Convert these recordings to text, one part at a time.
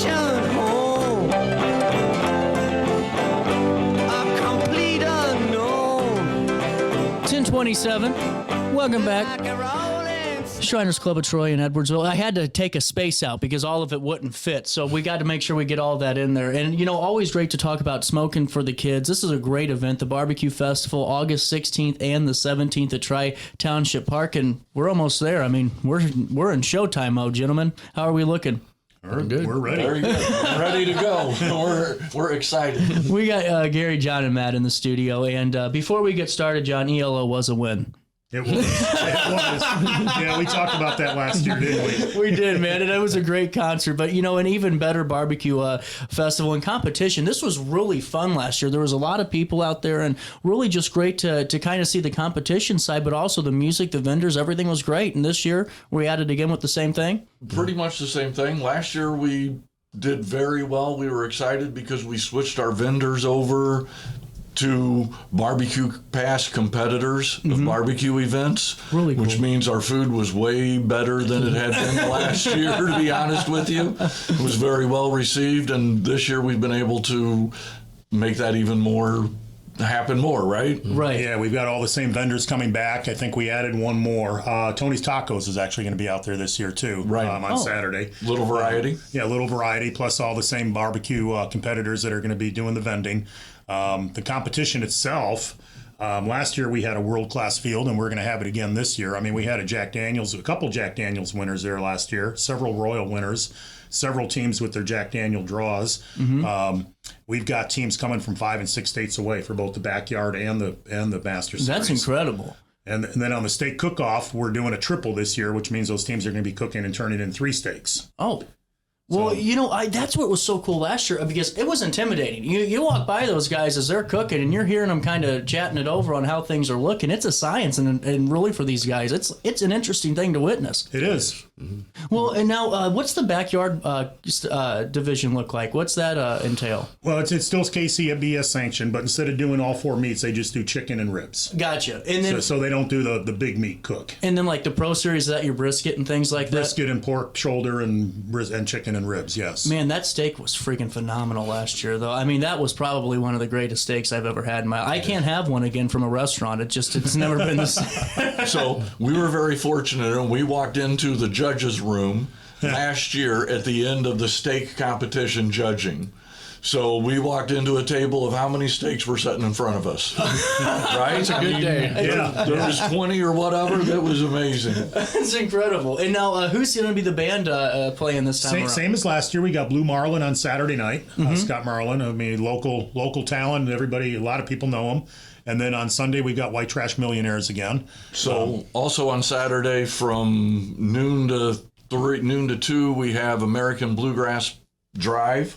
home. A complete unknown. 1027. Welcome back. Shriners Club of Troy and Edwardsville. I had to take a space out because all of it wouldn't fit. So we got to make sure we get all that in there. And, you know, always great to talk about smoking for the kids. This is a great event, the Barbecue Festival, August 16th and the 17th at Tri Township Park. And we're almost there. I mean, we're in showtime mode, gentlemen. How are we looking? We're good. We're ready. Very good. We're ready to go. We're excited. We got Gary, John, and Matt in the studio. And before we get started, John, ELO was a win. It was. Yeah, we talked about that last year, didn't we? We did, man, and it was a great concert. But, you know, an even better barbecue festival and competition. This was really fun last year. There was a lot of people out there, and really just great to kind of see the competition side, but also the music, the vendors, everything was great. And this year, we at it again with the same thing? Pretty much the same thing. Last year, we did very well. We were excited because we switched our vendors over to barbecue pass competitors of barbecue events, Really cool. which means our food was way better than it had been last year, to be honest with you. It was very well received, and this year we've been able to make that even more happen more, right? Right. Yeah, we've got all the same vendors coming back. I think we added one more. Tony's Tacos is actually going to be out there this year too, Right. on Saturday. Little variety. Yeah, a little variety, plus all the same barbecue competitors that are going to be doing the vending. The competition itself, last year we had a world-class field, and we're going to have it again this year. I mean, we had a couple Jack Daniels winners there last year, several Royal winners, several teams with their Jack Daniel draws. We've got teams coming from 5 and 6 states away for both the backyard and the Master Series. That's incredible. And then on the steak cook-off, we're doing a triple this year, which means those teams are going to be cooking and turning in 3 steaks. Oh. Well, you know, that's what was so cool last year, because it was intimidating. You walk by those guys as they're cooking, and you're hearing them kind of chatting it over on how things are looking. It's a science, and really for these guys, it's an interesting thing to witness. It is. Well, and now, what's the backyard division look like? What's that entail? Well, it's still KCBS sanctioned, but instead of doing all 4 meats, they just do chicken and ribs. Gotcha. And then, So they don't do the big meat cook. and then like the Pro Series, is that your brisket and things like that? Brisket and pork shoulder and chicken and ribs, yes. Man, that steak was freaking phenomenal last year, though. I mean, that was probably one of the greatest steaks I've ever had in my life. I can't have one again from a restaurant. It's never been the same. So we were very fortunate, and we walked into the judges' room last year at the end of the steak competition judging. So we walked into a table of how many steaks were sitting in front of us. Right? It's a good day. There was 20 or whatever. That was amazing. It's incredible. And now, who's going to be the band playing this time around? Same as last year. We got Blue Marlin on Saturday night. Scott Marlin, I mean, local talent. Everybody, a lot of people know him. And then on Sunday, we got White Trash Millionaires again. So also on Saturday from noon to 2, we have American Bluegrass Drive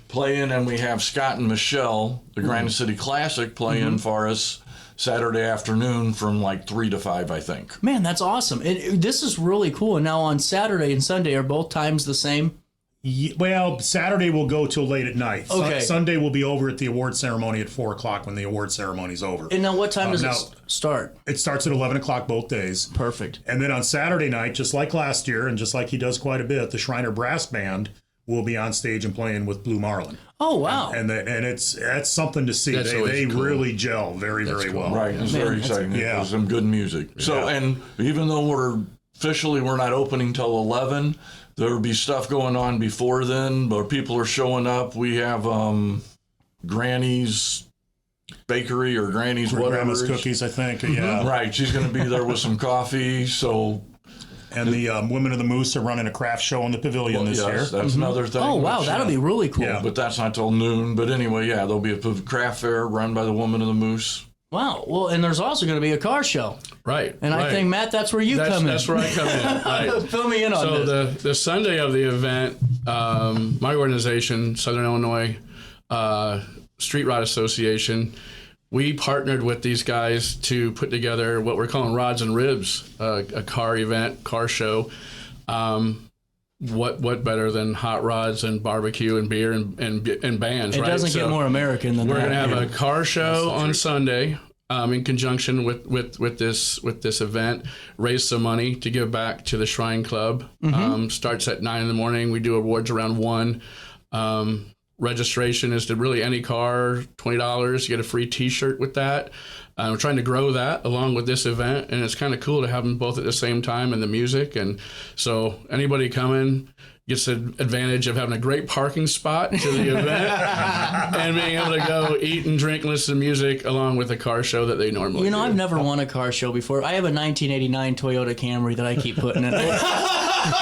playing, and we have Scott and Michelle, the Granite City Classic, playing for us Saturday afternoon from like 3 to 5, I think. Man, that's awesome. This is really cool. And now on Saturday and Sunday, are both times the same? Well, Saturday will go till late at night. Okay. Sunday will be over at the award ceremony at 4 o'clock when the award ceremony is over. And now what time does it start? It starts at 11 o'clock both days. Perfect. And then on Saturday night, just like last year, and just like he does quite a bit, the Shriner Brass Band will be on stage and playing with Blue Marlin. Oh, wow. And that's something to see. That's They always cool. really gel very That's very cool. well. Right, it's very exciting. Yeah. It some good music. So, and even though we're not opening till 11, there'll be stuff going on before then, but people are showing up. We have Granny's Bakery or Granny's whatever. Grandma's Cookies, I think. Yeah. Right, she's going to be there with some coffee, so... And the Women of the Moose are running a craft show in the pavilion this year. That's another thing. Oh, wow, which, that'll be really cool. Yeah. But that's not till noon. But anyway, yeah, there'll be a craft fair run by the Woman of the Moose. Wow. Well, and there's also going to be a car show. Right. And I think, Matt, that's where you come in. That's where I come in. Right. Fill me in on So this. the Sunday of the event, my organization, Southern Illinois Street Rod Association, we partnered with these guys to put together what we're calling Rods and Ribs, a car event, car show. What better than hot rods and barbecue and beer and bands, It right? doesn't get more American than We're that. going to have a car show on Sunday. in conjunction with this event, raise some money to give back to the Shrine Club. Starts at 9 a.m. We do awards around 1. Registration is to really any car, $20. You get a free T-shirt with that. We're trying to grow that along with this event, and it's kind of cool to have them both at the same time and the music. And so anybody coming gets the advantage of having a great parking spot to the event and being able to go eat and drink and listen to music along with the car show that they normally do. I've never won a car show before. I have a 1989 Toyota Camry that I keep putting in.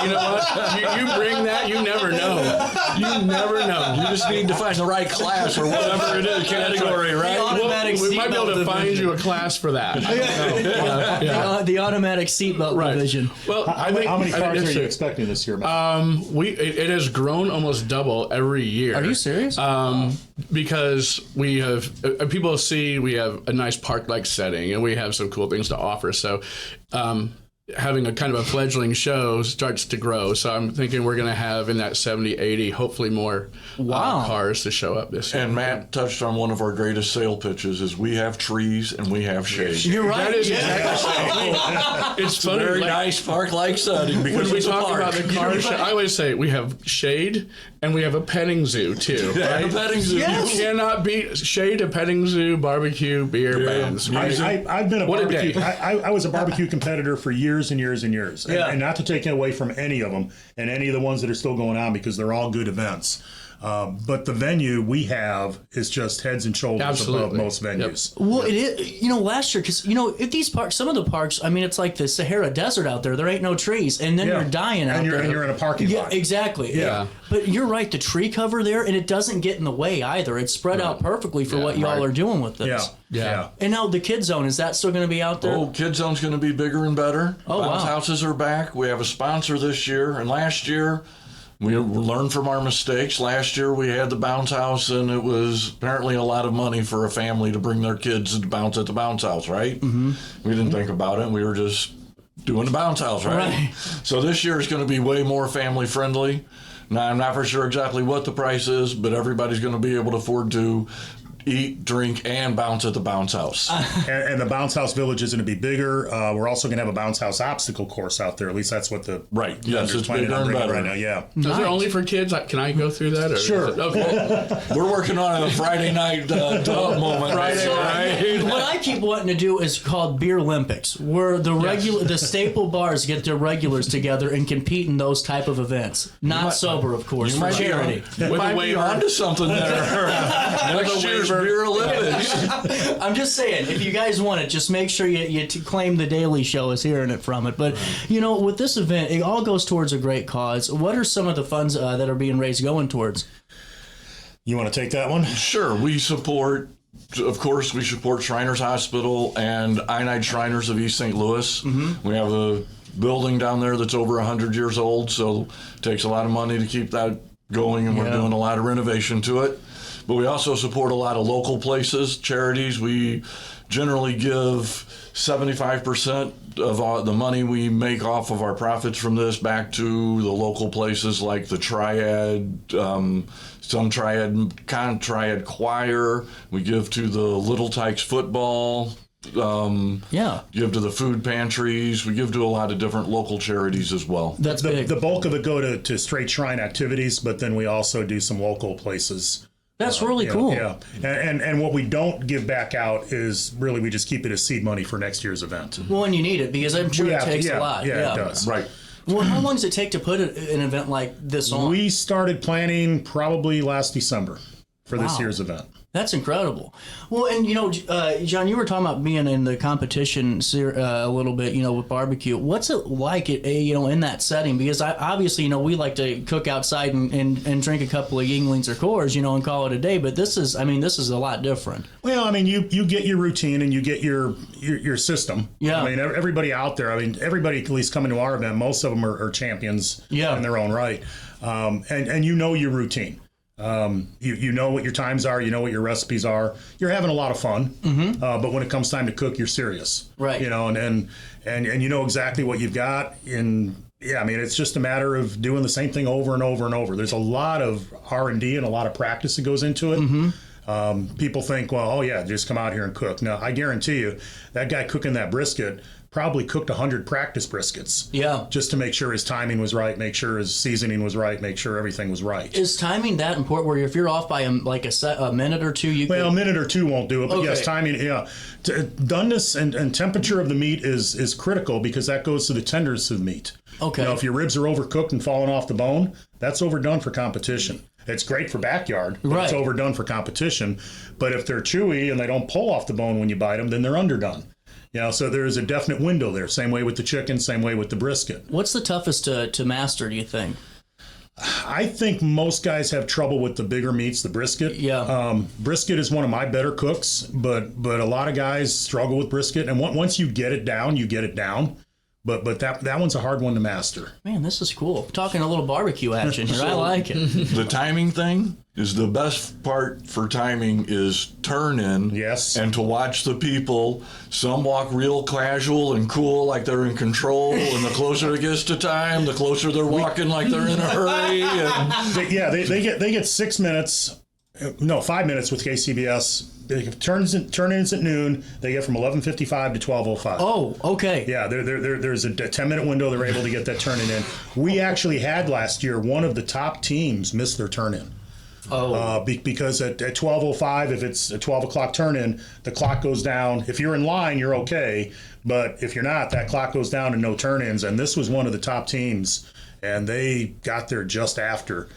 You know what? You bring that, you never know. You never know. You just need to find the right class or whatever it is, category, right? We might be able to find you a class for that. The automatic seatbelt provision. Well, How many cars are you expecting this year, Matt? It has grown almost double every year. Are you serious? Because we have people see we have a nice park-like setting and we have some cool things to offer. So having a kind of a fledgling show starts to grow. So I'm thinking we're going to have in that 70, 80, hopefully more cars to show up this year. And Matt touched on one of our greatest sale pitches is we have trees and we have shade. You're right. That is exactly It's funny. A very nice park-like setting because when we it's a talk park. about the car show, I always say we have shade and we have a petting zoo too. Right? A petting zoo. You cannot beat shade, a petting zoo, barbecue, beer, bands. I've been a What a barbecue. day. I was a barbecue competitor for years and years and years. Yeah. And not to take it away from any of them and any of the ones that are still going on because they're all good events. But the venue we have is just heads and shoulders above most venues. Well, it is, last year, because, if these parks, some of the parks, I mean, it's like the Sahara Desert out there. There ain't no trees. And then you're dying out there. And you're in a parking lot. Yeah, exactly. Yeah. But you're right, the tree cover there, and it doesn't get in the way either. It's spread out perfectly for what y'all are doing with this. Yeah. And now the Kid Zone, is that still going to be out there? Oh, Kid Zone's going to be bigger and better. Oh, Bounce wow. houses are back. We have a sponsor this year. And last year, we learned from our mistakes. Last year, we had the bounce house, and it was apparently a lot of money for a family to bring their kids to bounce at the bounce house, right? Mm-hmm. We didn't think about it. We were just doing the bounce house, right? So this year is going to be way more family friendly. Now, I'm not for sure exactly what the price is, but everybody's going to be able to afford to eat, drink, and bounce at the bounce house. And the bounce house village is going to be bigger. We're also going to have a bounce house obstacle course out there. At least that's what the Yes, it's bigger and better right now. Yeah. Is it only for kids? Can I go through that? Or Sure. Okay. We're working on a Friday night adult moment. What I keep wanting to do is called Beer Olympics, where the staple bars get their regulars together and compete in those type of events. Not sober, of course, for charity. You might be onto something there. Next year's Beer Olympics. I'm just saying, if you guys want it, just make sure you claim the Daily Show is hearing it from it. But, with this event, it all goes towards a great cause. What are some of the funds that are being raised going towards? You want to take that one? Sure. We support Shriners Hospital and Ionide Shriners of East St. Louis. Mm-hmm. We have a building down there that's over 100 years old, so it takes a lot of money to keep that going, and we're doing a lot of renovation to it. But we also support a lot of local places, charities. We generally give 75% of the money we make off of our profits from this back to the local places like the Triad, some Triad choir. We give to the Little Tykes football. Give to the food pantries. We give to a lot of different local charities as well. That's big. The bulk of it go to straight shrine activities, but then we also do some local places. That's really cool. Yeah, and what we don't give back out is really we just keep it as seed money for next year's event. Well, and you need it because I'm sure it takes a lot. Yeah, it does. Right. Well, how long does it take to put an event like this on? We started planning probably last December for this year's event. That's incredible. Well, and John, you were talking about being in the competition a little bit, with barbecue. What's it like, in that setting? Because obviously, we like to cook outside and drink a couple of Yinglings or Coors, and call it a day. But this is a lot different. Well, you get your routine and you get your system. Yeah. Everybody out there. Everybody at least coming to our event. Most of them are champions in their own right, and your routine. You know what your times are, you know what your recipes are. You're having a lot of fun, but when it comes time to cook, you're serious, right? And you know exactly what you've got. It's just a matter of doing the same thing over and over and over. There's a lot of R&D and a lot of practice that goes into it. People think, well, oh yeah, just come out here and cook. No, I guarantee you, that guy cooking that brisket probably cooked 100 practice briskets. Yeah. Just to make sure his timing was right, make sure his seasoning was right, make sure everything was right. Is timing that important? Where if you're off by a minute or two, a minute or two won't do it. But Okay. yes, timing, yeah. Doneness and temperature of the meat is critical because that goes to the tenderness of the meat. Okay. If your ribs are overcooked and falling off the bone, that's overdone for competition. It's great for backyard, but Right. it's overdone for competition. But if they're chewy and they don't pull off the bone when you bite them, then they're underdone. So there's a definite window there. Same way with the chicken, same way with the brisket. What's the toughest to master, do you think? I think most guys have trouble with the bigger meats, the brisket. Yeah. Brisket is one of my better cooks, but a lot of guys struggle with brisket. And once you get it down, you get it down. But that one's a hard one to master. Man, this is cool. Talking a little barbecue action here. I like it. The timing thing is the best part for timing is turn in. Yes. And to watch the people. Some walk real casual and cool like they're in control, and the closer it gets to time, the closer they're walking like they're in a hurry. And They get 6 minutes. No, 5 minutes with KCBS. Turn-ins at noon. They get from 11:55 to 12:05. Oh, okay. Yeah, there's a 10-minute window they're able to get that turn-in in. We actually had last year one of the top teams miss their turn-in. Because at 12:05, if it's a 12 o'clock turn-in, the clock goes down. If you're in line, you're okay. But if you're not, that clock goes down and no turn-ins. And this was one of the top teams. And they got there just after.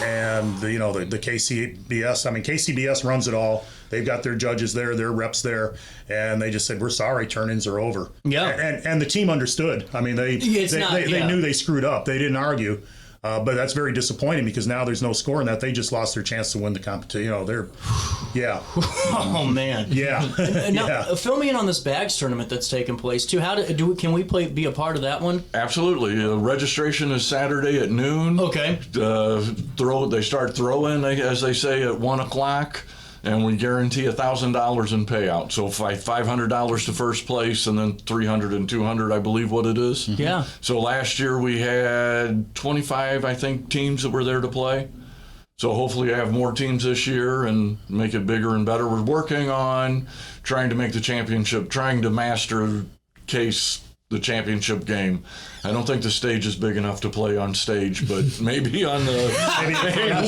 And, the KCBS, KCBS runs it all. They've got their judges there, their reps there. And they just said, we're sorry, turn-ins are over. Yeah. And the team understood. They knew they screwed up. They didn't argue. But that's very disappointing because now there's no score in that. They just lost their chance to win the competition. Yeah. Oh, man. Yeah. Now, fill me in on this bags tournament that's taking place, too. Can we be a part of that one? Absolutely. Registration is Saturday at noon. Okay. They start throwing, as they say, at 1 o'clock. And we guarantee $1,000 in payout. So $500 to first place, and then $300 and $200, I believe what it is. Yeah. So last year we had 25, I think, teams that were there to play. So hopefully I have more teams this year and make it bigger and better. We're working on trying to make the championship, trying to master the championship game. I don't think the stage is big enough to play on stage, but maybe on the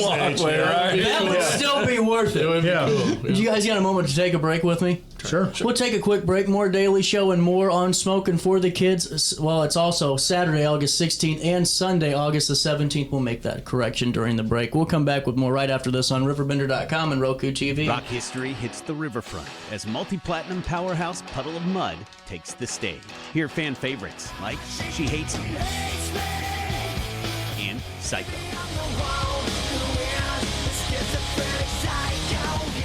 walkway, right? That would still be worth it. It would be cool. Do you guys got a moment to take a break with me? Sure. We'll take a quick break. More Daily Show and more on Smoking for the Kids. Well, it's also Saturday, August 16th and Sunday, August the 17th. We'll make that correction during the break. We'll come back with more right after this on RiverBender.com and Roku TV. Rock history hits the riverfront as multi-platinum powerhouse Puddle of Mud takes the stage. Hear fan favorites like She Hates Me and Psycho.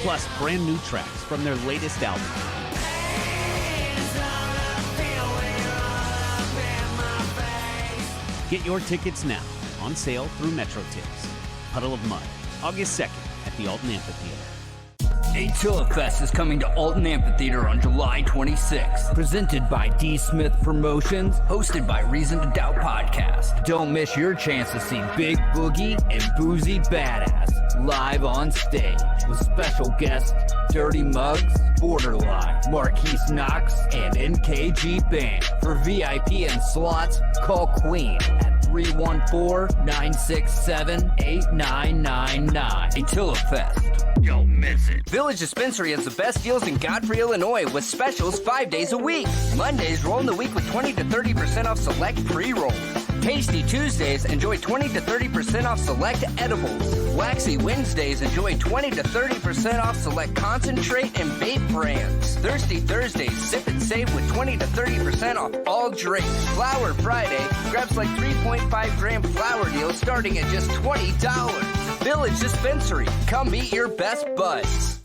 Plus brand new tracks from their latest album. Get your tickets now, on sale through Metro Tips. Puddle of Mud, August 2nd at the Alton Amphitheater. Attila Fest is coming to Alton Amphitheater on July 26th. Presented by D. Smith Promotions, hosted by Reason to Doubt Podcast. Don't miss your chance to see Big Boogie and Boozy Badass live on stage with special guests Dirty Muggs, Borderline, Marquise Knox, and NKG Band. For VIP and slots, call Queen at 314-967-8999. Attila Fest. Don't miss it. Village Dispensary has the best deals in Godfrey, Illinois with specials 5 days a week. Mondays, roll in the week with 20 to 30% off select pre-rolls. Tasty Tuesdays, enjoy 20 to 30% off select edibles. Waxy Wednesdays, enjoy 20 to 30% off select concentrate and vape brands. Thirsty Thursdays, sip and save with 20 to 30% off all drinks. Flower Friday, grab like 3.5 gram flower deals starting at just $20. Village Dispensary, come meet your best buds.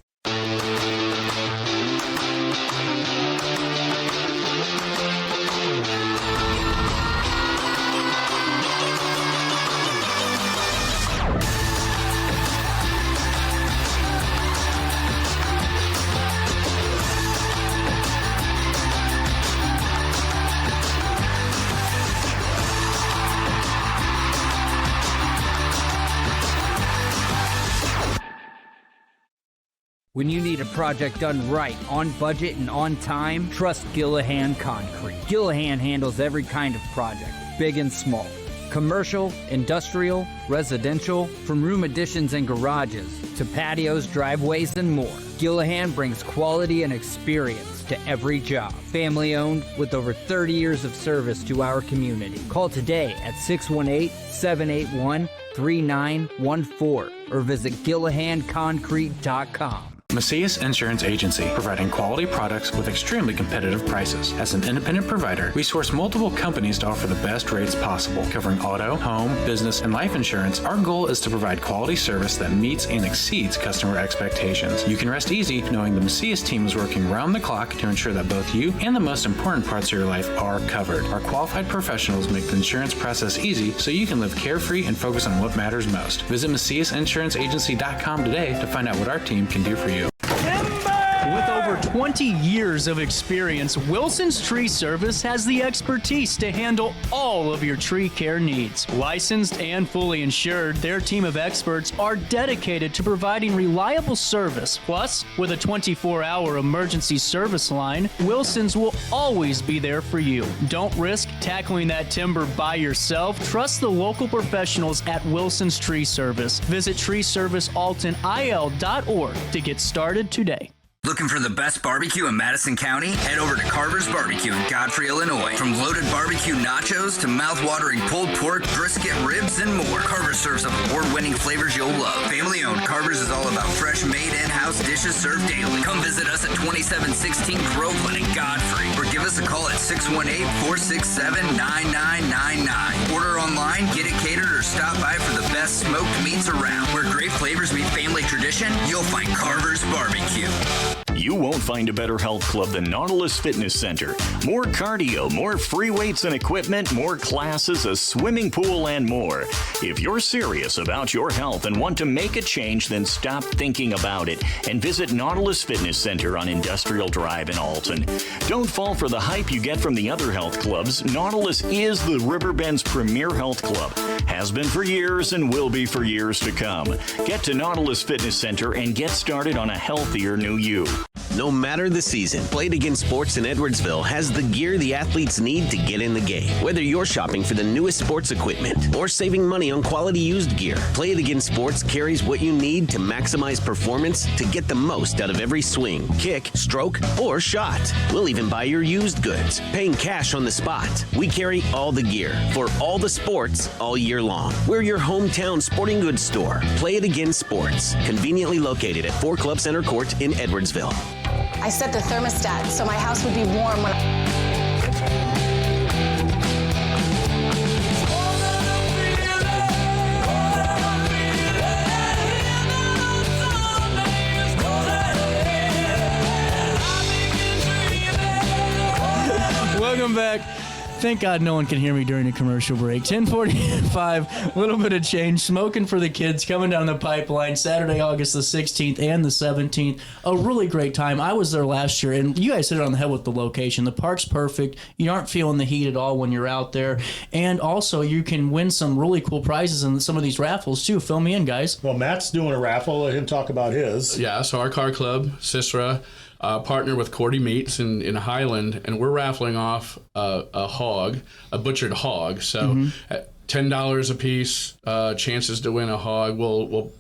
When you need a project done right, on budget and on time, trust Gillahan Concrete. Gillahan handles every kind of project, big and small. Commercial, industrial, residential, from room additions and garages to patios, driveways, and more. Gillahan brings quality and experience to every job. Family owned with over 30 years of service to our community. Call today at 618-781-3914 or visit GillahanConcrete.com. Macias Insurance Agency, providing quality products with extremely competitive prices. As an independent provider, we source multiple companies to offer the best rates possible, covering auto, home, business, and life insurance. Our goal is to provide quality service that meets and exceeds customer expectations. You can rest easy knowing the Macias team is working round the clock to ensure that both you and the most important parts of your life are covered. Our qualified professionals make the insurance process easy so you can live carefree and focus on what matters most. Visit MaciasInsuranceAgency.com today to find out what our team can do for you. With over 20 years of experience, Wilson's Tree Service has the expertise to handle all of your tree care needs. Licensed and fully insured, their team of experts are dedicated to providing reliable service. Plus, with a 24-hour emergency service line, Wilson's will always be there for you. Don't risk tackling that timber by yourself. Trust the local professionals at Wilson's Tree Service. Visit treeservicealtonil.org to get started today. Looking for the best barbecue in Madison County? Head over to Carver's Barbecue in Godfrey, Illinois. From loaded barbecue nachos to mouth-watering pulled pork, brisket, ribs, and more, Carver's serves up award-winning flavors you'll love. Family-owned, Carver's is all about fresh, made in-house dishes served daily. Come visit us at 2716 Groveland in Godfrey, or give us a call at 618-467-9999. Order online, get it catered, or stop by for the best smoked meats around. Where great flavors meet family tradition, you'll find Carver's Barbecue. You won't find a better health club than Nautilus Fitness Center. More cardio, more free weights and equipment, more classes, a swimming pool, and more. If you're serious about your health and want to make a change, then stop thinking about it and visit Nautilus Fitness Center on Industrial Drive in Alton. Don't fall for the hype you get from the other health clubs. Nautilus is the Riverbend's premier health club. Has been for years and will be for years to come. Get to Nautilus Fitness Center and get started on a healthier new you. No matter the season, Play It Again Sports in Edwardsville has the gear the athletes need to get in the game. Whether you're shopping for the newest sports equipment or saving money on quality used gear, Play It Again Sports carries what you need to maximize performance to get the most out of every swing, kick, stroke, or shot. We'll even buy your used goods, paying cash on the spot. We carry all the gear for all the sports all year long. We're your hometown sporting goods store. Play It Again Sports, conveniently located at 4 Club Center Court in Edwardsville. I set the thermostat so my house would be warm when Welcome back. Thank God no one can hear me during a commercial break. 10:45, a little bit of change. Smoking for the Kids coming down the pipeline Saturday, August the 16th and the 17th. A really great time. I was there last year, and you guys hit it on the head with the location. The park's perfect. You aren't feeling the heat at all when you're out there. And also, you can win some really cool prizes in some of these raffles, too. Fill me in, guys. Well, Matt's doing a raffle. Let him talk about his. Yeah, so our car club, Sisra, partner with Cordy Meats in Highland, and we're raffling off a hog, a butchered hog. So at $10 a piece, chances to win a hog.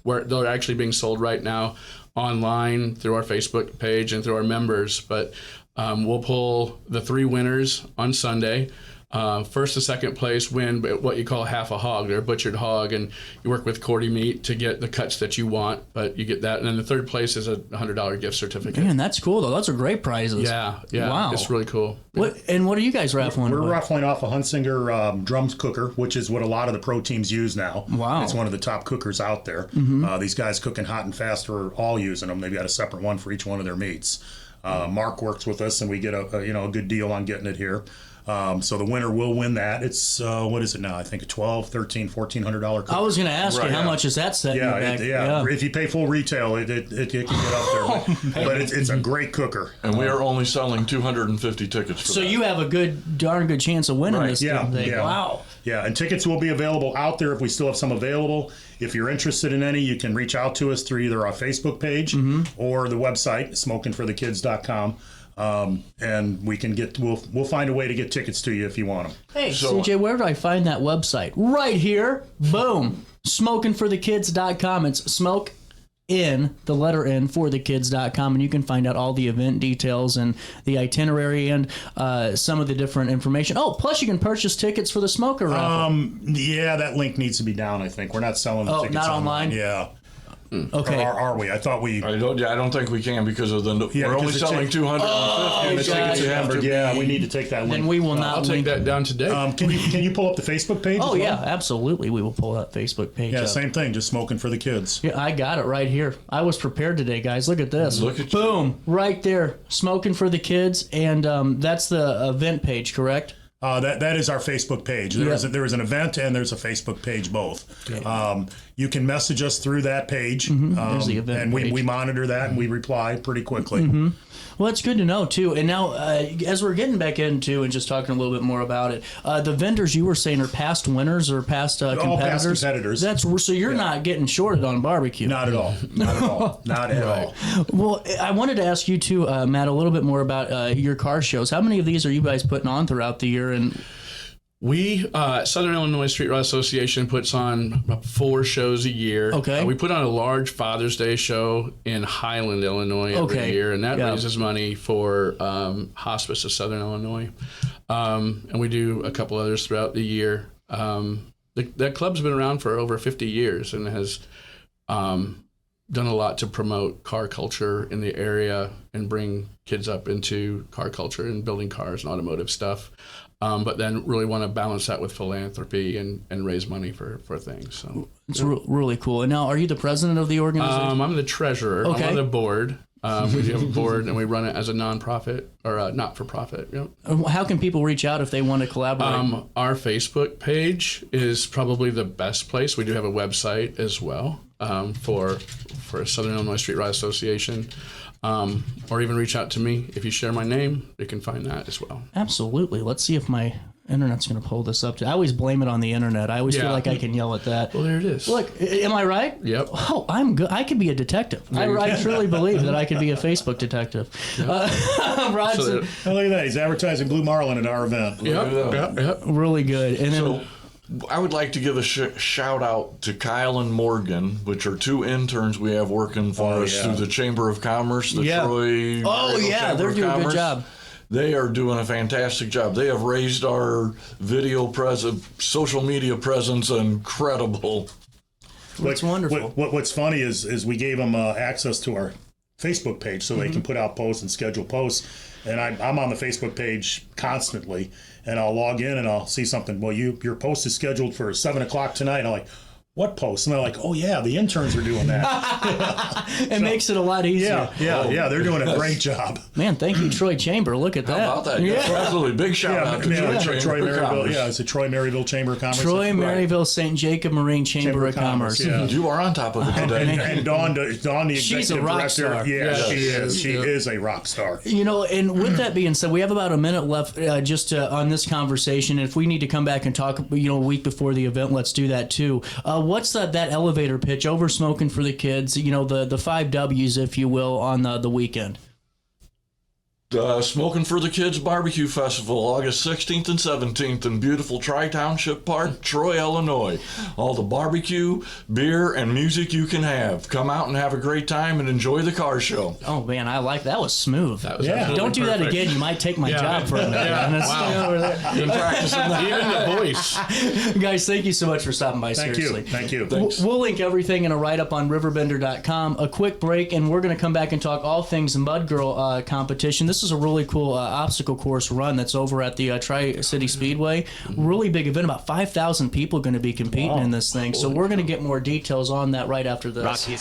They're actually being sold right now online through our Facebook page and through our members. But we'll pull the 3 winners on Sunday. First and second place win what you call half a hog. They're a butchered hog, and you work with Cordy Meat to get the cuts that you want, but you get that. And then the third place is a $100 gift certificate. Man, that's cool, though. Those are great prizes. Yeah. Wow. It's really cool. What are you guys raffling? We're raffling off a Hunsinger drums cooker, which is what a lot of the pro teams use now. Wow. It's one of the top cookers out there. These guys cooking hot and fast are all using them. They've got a separate one for each one of their meats. Mark works with us, and we get a good deal on getting it here. So the winner will win that. It's what is it now? I think a $1,200, $1,300, $1,400 cooker. I was going to ask you, how much is that setting you back? Yeah. If you pay full retail, it can get up there. But it's a great cooker. And we are only selling 250 tickets for So that. you have a darn good chance of winning this thing. Yeah. Wow. Yeah, and tickets will be available out there if we still have some available. If you're interested in any, you can reach out to us through either our Facebook page or the website, smokingforthekids.com. And we'll find a way to get tickets to you if you want them. Hey, CJ, where do I find that website? Right here. Boom. Smokingforthekids.com. It's smoke in the letter N for thekids.com, and you can find out all the event details and the itinerary and some of the different information. Oh, plus you can purchase tickets for the smoker raffle. Yeah, that link needs to be down, I think. We're not selling the tickets not online? Yeah. Okay. Or are we? I thought we. I don't think we can because of we're only selling 250. The tickets are numbered. Yeah, we need to take that link. Then we will not. I'll take that down today. Can you pull up the Facebook page? Oh as well? yeah, absolutely. We will pull that Facebook page. Yeah, up. same thing. Just smoking for the kids. Yeah, I got it right here. I was prepared today, guys. Look at this. Look at Boom, right there. Smoking for the kids, and that's the event page, correct? That is our Facebook page. There is an event and there's a Facebook page both. Okay. You can message us through that page. There's the event and page. we monitor that and we reply pretty quickly. Well, that's good to know, too. And now, as we're getting back into and just talking a little bit more about it, the vendors you were saying are past winners or past competitors? All past competitors. So you're not getting shorted on barbecue. Not at all. Not at all. Not at all. Well, I wanted to ask you, too, Matt, a little bit more about your car shows. How many of these are you guys putting on throughout the year? And We, Southern Illinois Street Rod Association puts on about 4 shows a year. Okay. We put on a large Father's Day show in Highland, Illinois every year, and that raises money for Hospice of Southern Illinois. And we do a couple others throughout the year. That club's been around for over 50 years and has done a lot to promote car culture in the area and bring kids up into car culture and building cars and automotive stuff. But then really want to balance that with philanthropy and raise money for things. So it's really cool. And now, are you the president of the organization? I'm the treasurer. Okay. I'm on the board. We do have a board, and we run it as a nonprofit or a not-for-profit. Yep. How can people reach out if they want to collaborate? Our Facebook page is probably the best place. We do have a website as well for Southern Illinois Street Rod Association. Or even reach out to me. If you share my name, you can find that as well. Absolutely. Let's see if my internet's going to pull this up. I always blame it on the internet. I always feel like I can yell at that. Well, there it is. Look, am I right? Yep. Oh, I'm good. I could be a detective. I truly believe that I could be a Facebook detective. Yep. Rodson. Look at that. He's advertising Blue Marlin at our event. Yep. Really good. And then, I would like to give a shout out to Kyle and Morgan, which are 2 interns we have working for us through the Chamber of Commerce, the Troy. They're doing a good job. They are doing a fantastic job. They have raised our video social media presence incredible. That's wonderful. What's funny is we gave them access to our Facebook page so they can put out posts and schedule posts. And I'm on the Facebook page constantly, and I'll log in and I'll see something. Well, your post is scheduled for 7:00 tonight. And I'm like, what post? And they're like, oh yeah, the interns are doing that. It makes it a lot easier. Yeah, they're doing a great job. Man, thank you, Troy Chamber. Look at that. How about that? Yeah. Absolutely. Big shout out to Troy Maryville. Yeah, it's a Troy Maryville Chamber of Commerce. Troy Maryville St. Jacob Marine Chamber of Commerce. Yeah. You are on top of it today. And Dawn, the executive She's a rock director. star. Yeah, she is. She is a rock star. And with that being said, we have about a minute left on this conversation. If we need to come back and talk, a week before the event, let's do that too. What's that elevator pitch over Smoking for the Kids? The 5 W's, if you will, on the weekend. Smoking for the Kids Barbecue Festival, August 16th and 17th in beautiful Tri-Township Park, Troy, Illinois. All the barbecue, beer, and music you can have. Come out and have a great time and enjoy the car show. Oh, man, I like that. Was smooth. That was Don't do perfect. that again. You might take my job for a minute. Wow. Over there. Been practicing that. Even the voice. Guys, thank you so much for stopping by. Thank Seriously. you. We'll link everything in a write-up on RiverBender.com. A quick break, and we're going to come back and talk all things Mud Girl competition. This is a really cool obstacle course run that's over at the Tri-City Speedway. Really big event. About 5,000 people going to be competing in this thing. So we're going to get more details on that right after this.